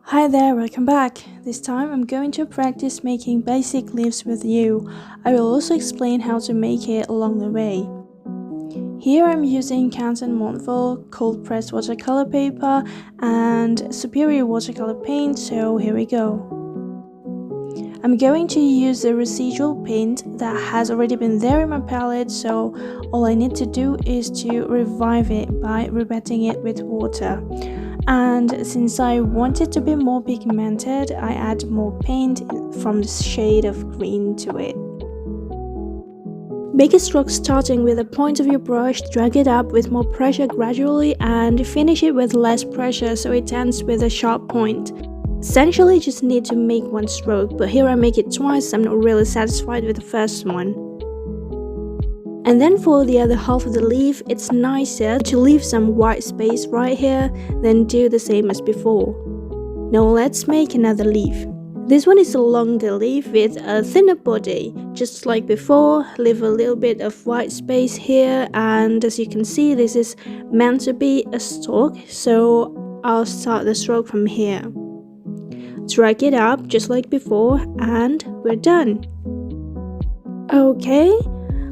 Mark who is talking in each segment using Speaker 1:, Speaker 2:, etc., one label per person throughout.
Speaker 1: Hi there, welcome back. This time I'm going to practice making basic leaves with you. I will also explain how to make it along the way. Here I'm using Canton Montville cold pressed watercolor paper and superior watercolor paint, so here we go. I'm going to use the residual paint that has already been there in my palette, so all I need to do is to revive it by re-wetting it with water. And since I want it to be more pigmented, I add more paint from the shade of green to it. Make a stroke starting with the point of your brush, drag it up with more pressure gradually and finish it with less pressure so it ends with a sharp point. Essentially just need to make one stroke, but here I make it twice, I'm not really satisfied with the first one. And then for the other half of the leaf, it's nicer to leave some white space right here, then do the same as before. Now let's make another leaf. This one is a longer leaf with a thinner body. Just like before, leave a little bit of white space here, and as you can see this is meant to be a stalk, so I'll start the stroke from here. Drag it up just like before and we're done. Okay,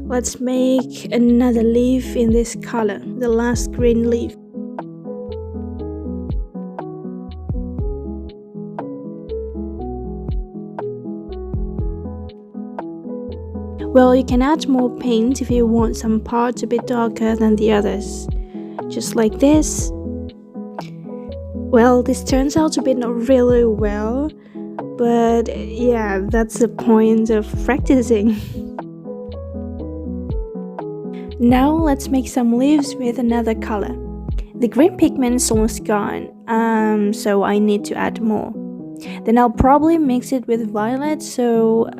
Speaker 1: let's make another leaf in this color, the last green leaf. Well, you can add more paint if you want some parts a bit darker than the others. Just like this. Well, this turns out to be not really well, but yeah, that's the point of practicing. Now let's make some leaves with another color. The green pigment is almost gone, so I need to add more. Then I'll probably mix it with violet, so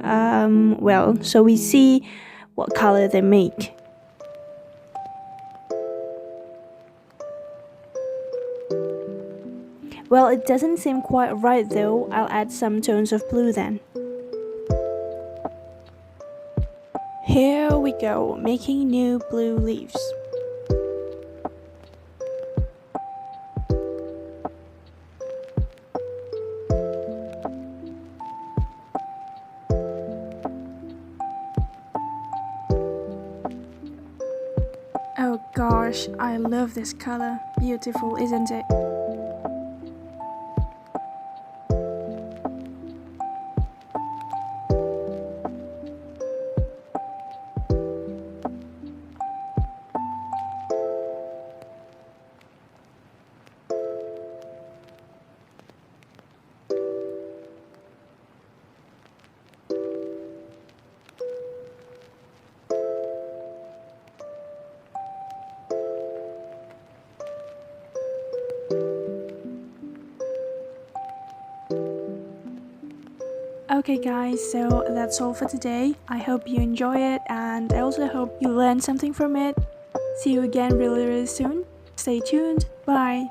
Speaker 1: we see what color they make. Well, it doesn't seem quite right though. I'll add some tones of blue then. Here we go, making new blue leaves. Oh gosh, I love this color. Beautiful, isn't it? Okay guys, so that's all for today. I hope you enjoy it and I also hope you learned something from it. See you again really soon. Stay tuned. Bye.